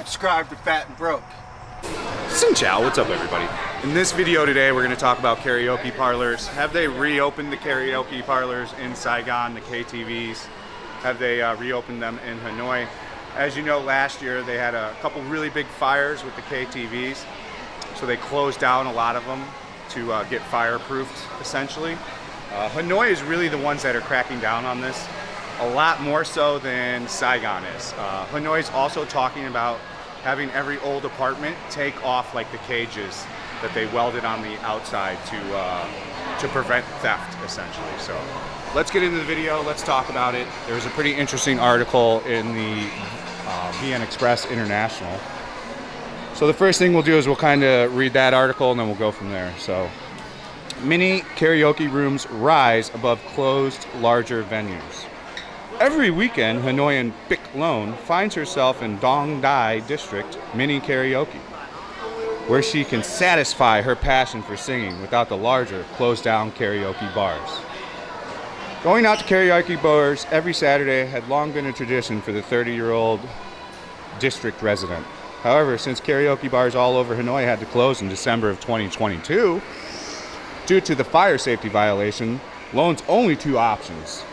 subscribe to Fat and Broke. Xin chao, what's up everybody? In this video today we're going to talk about karaoke parlors. Have they reopened the karaoke parlors in Saigon, the KTVs? Have they reopened them in Hanoi? As you know, last year they had a couple really big fires with the KTVs, so they closed down a lot of them to get fireproofed essentially. Hanoi is really the ones that are cracking down on this, a lot more so than Saigon is. Hanoi is also talking about having every old apartment take off like the cages that they welded on the outside to prevent theft essentially. So let's get into the video, let's talk about it. There was a pretty interesting article in the VN Express International. So the first thing we'll do is we'll kind of read that article and then we'll go from there. So, mini karaoke rooms rise above closed larger venues. Every weekend, Hanoian Bic Lone finds herself in Dong Dai District mini karaoke, where she can satisfy her passion for singing without the larger, closed-down karaoke bars. Going out to karaoke bars every Saturday had long been a tradition for the 30-year-old district resident. However, since karaoke bars all over Hanoi had to close in December of 2022, due to the fire safety violation, Lone's only two options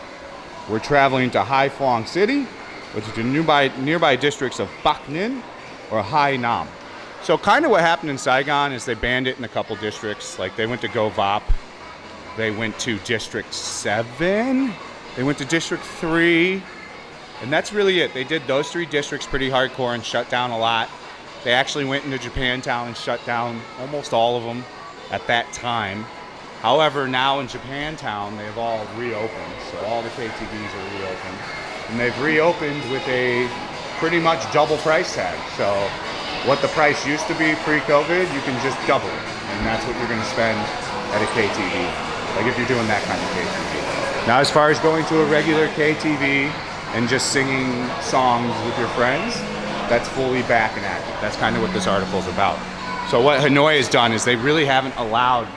were traveling to Hai Phong City, which is the nearby districts of Bac Ninh or Hai Nam. So kind of what happened in Saigon is they banned it in a couple districts. Like they went to Go Vap, they went to District 7, they went to District 3, and that's really it. They did those three districts pretty hardcore and shut down a lot. They actually went into Japantown and shut down almost all of them at that time. However, now in Japantown, they've all reopened. So all the KTVs are reopened. And they've reopened with a pretty much double price tag. So what the price used to be pre-COVID, you can just double it. And that's what you're going to spend at a KTV. Like if you're doing that kind of KTV. Now as far as going to a regular KTV and just singing songs with your friends, that's fully back and active. That's kind of what this article is about. So what Hanoi has done is they really haven't allowed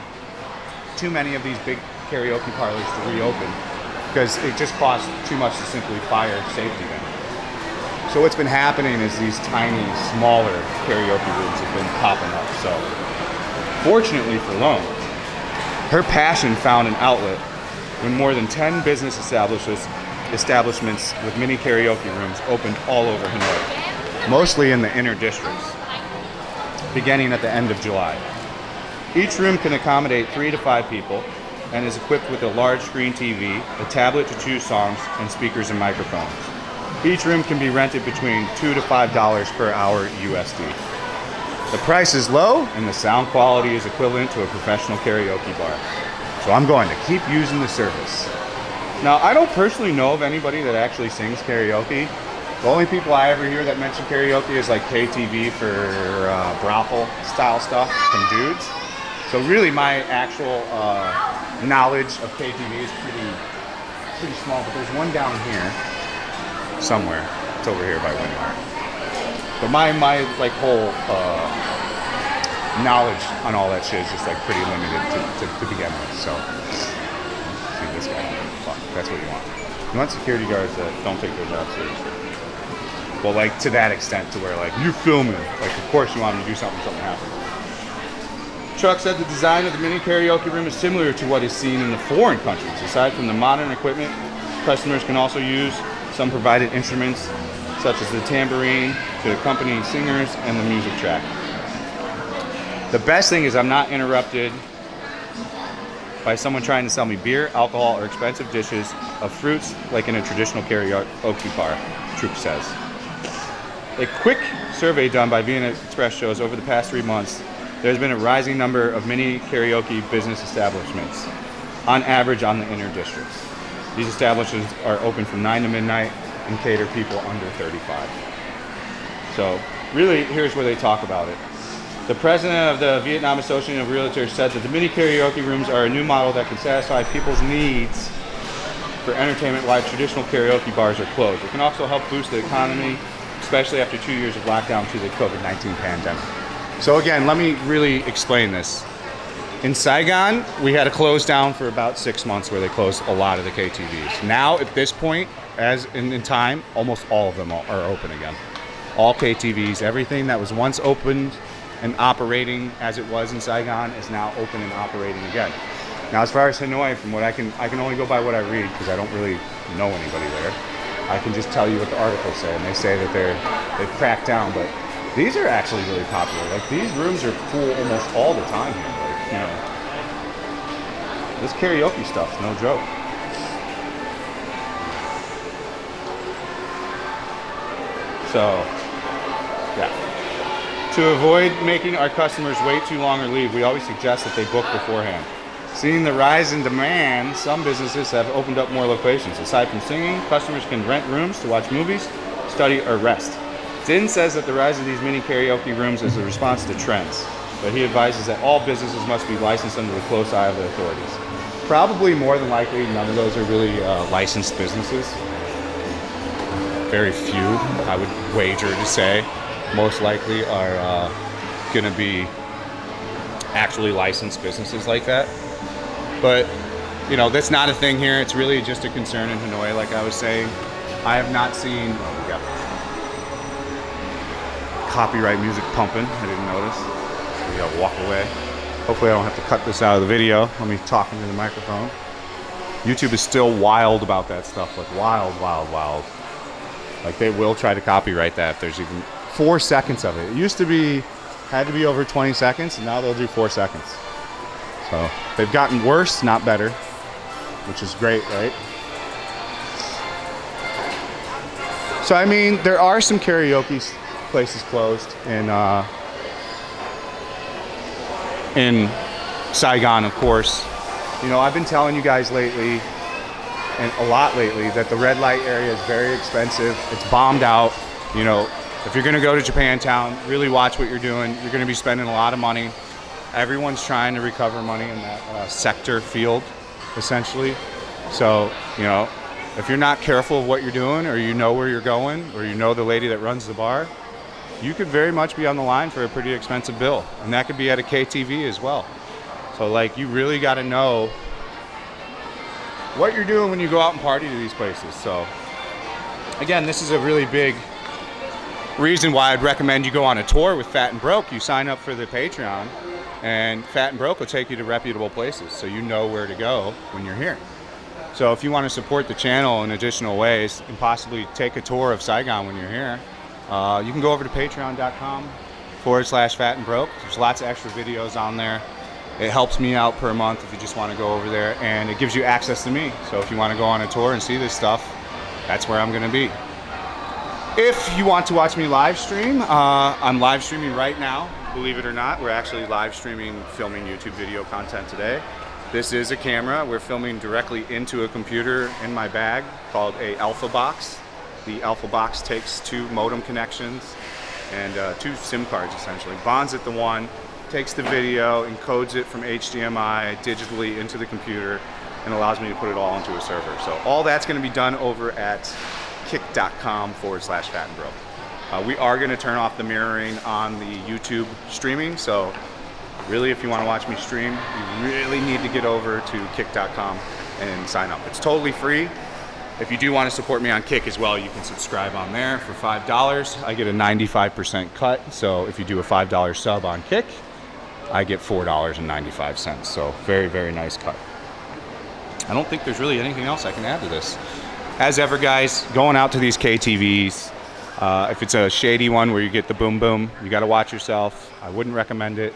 too many of these big karaoke parlors to reopen because it just costs too much to simply fire safety them. So what's been happening is these tiny, smaller karaoke rooms have been popping up. So fortunately for Lone, her passion found an outlet when more than 10 business establishments with mini karaoke rooms opened all over Hanoi, mostly in the inner districts, beginning at the end of July. Each room can accommodate 3 to 5 people and is equipped with a large screen TV, a tablet to choose songs, and speakers and microphones. Each room can be rented between $2 to $5 per hour USD. The price is low and the sound quality is equivalent to a professional karaoke bar. So I'm going to keep using the service. Now, I don't personally know of anybody that actually sings karaoke. The only people I ever hear that mention karaoke is like KTV for brothel style stuff from dudes. So really my actual knowledge of KTV is pretty small, but there's one down here somewhere. It's over here by Winmar. But my like whole knowledge on all that shit is just like pretty limited to begin with. So see this guy. Fuck, that's what you want. You want security guards that don't take their job seriously. Well, like to that extent to where like you're filming. Like of course you want them to do something happens. Chuck said the design of the mini karaoke room is similar to what is seen in the foreign countries. Aside from the modern equipment, customers can also use some provided instruments, such as the tambourine, to accompany singers and the music track. The best thing is I'm not interrupted by someone trying to sell me beer, alcohol, or expensive dishes of fruits like in a traditional karaoke bar, Troop says. A quick survey done by VN Express shows over the past 3 months, there's been a rising number of mini karaoke business establishments, on average on the inner districts. These establishments are open from 9 to midnight and cater people under 35. So really, here's where they talk about it. The president of the Vietnam Association of Realtors said that the mini karaoke rooms are a new model that can satisfy people's needs for entertainment while traditional karaoke bars are closed. It can also help boost the economy, especially after 2 years of lockdown due to the COVID-19 pandemic. So again, let me really explain this. In Saigon, we had to close down for about 6 months where they closed a lot of the KTVs. Now, at this point, as in time, almost all of them are open again. all KTVs, everything that was once opened and operating as it was in Saigon is now open and operating again. Now, as far as Hanoi, from what I can only go by what I read because I don't really know anybody there. I can just tell you what the articles say, and they say that they've cracked down, but these are actually really popular. Like, these rooms are full almost all the time here. Like, you know, this karaoke stuff's no joke. So, yeah. To avoid making our customers wait too long or leave, we always suggest that they book beforehand. Seeing the rise in demand, some businesses have opened up more locations. Aside from singing, customers can rent rooms to watch movies, study, or rest. Din says that the rise of these mini karaoke rooms is a response to trends, but he advises that all businesses must be licensed under the close eye of the authorities. Probably more than likely, none of those are really licensed businesses. Very few, I would wager to say. Most likely are going to be actually licensed businesses like that. But, you know, that's not a thing here. It's really just a concern in Hanoi, like I was saying. I have not seen... Oh, we got copyright music pumping. I didn't notice. We gotta walk away. Hopefully I don't have to cut this out of the video. Let me talk into the microphone. YouTube is still wild about that stuff. Like, wild. Like, they will try to copyright that if there's even 4 seconds of it. It used to be, had to be over 20 seconds, and now they'll do 4 seconds. So, they've gotten worse, not better, which is great, right? So, I mean, there are some karaoke places closed in Saigon, of course. You know, I've been telling you guys lately, and a lot lately, that the red light area is very expensive. It's bombed out. You know, if you're gonna go to Japantown, really watch what you're doing. You're gonna be spending a lot of money. Everyone's trying to recover money in that sector field, essentially. So, you know, if you're not careful of what you're doing, or you know where you're going, or you know the lady that runs the bar, you could very much be on the line for a pretty expensive bill. And that could be at a KTV as well. So, like, you really got to know what you're doing when you go out and party to these places. So, again, this is a really big reason why I'd recommend you go on a tour with Fat and Broke. You sign up for the Patreon, and Fat and Broke will take you to reputable places, so you know where to go when you're here. So if you want to support the channel in additional ways and possibly take a tour of Saigon when you're here, you can go over to patreon.com/Fat and Broke. There's lots of extra videos on there. It helps me out per month if you just want to go over there, and it gives you access to me. So if you want to go on a tour and see this stuff, that's where I'm going to be. If you want to watch me live stream, I'm live streaming right now. Believe it or not, we're actually live streaming, filming YouTube video content today. This is a camera. We're filming directly into a computer in my bag called a Alpha Box. The Alpha Box takes 2 modem connections and 2 SIM cards, essentially. Bonds it to one, takes the video, encodes it from HDMI digitally into the computer, and allows me to put it all into a server. So all that's going to be done over at kick.com/Fat and Broke. We are going to turn off the mirroring on the YouTube streaming, so really, if you want to watch me stream, you really need to get over to kick.com and sign up. It's totally free. If you do want to support me on Kick as well, you can subscribe on there for $5. I get a 95% cut, so if you do a $5 sub on Kick, I get $4.95. So very, very nice cut. I don't think there's really anything else I can add to this. As ever, guys, going out to these KTVs, if it's a shady one where you get the boom boom, you got to watch yourself. I wouldn't recommend it.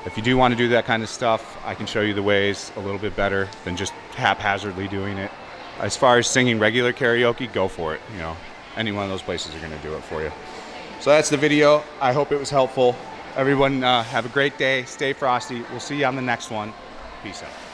If you do want to do that kind of stuff, I can show you the ways a little bit better than just haphazardly doing it. As far as singing regular karaoke, go for it. You know, any one of those places are going to do it for you. So that's the video. I hope it was helpful. Everyone have a great day. Stay frosty. We'll see you on the next one. Peace out.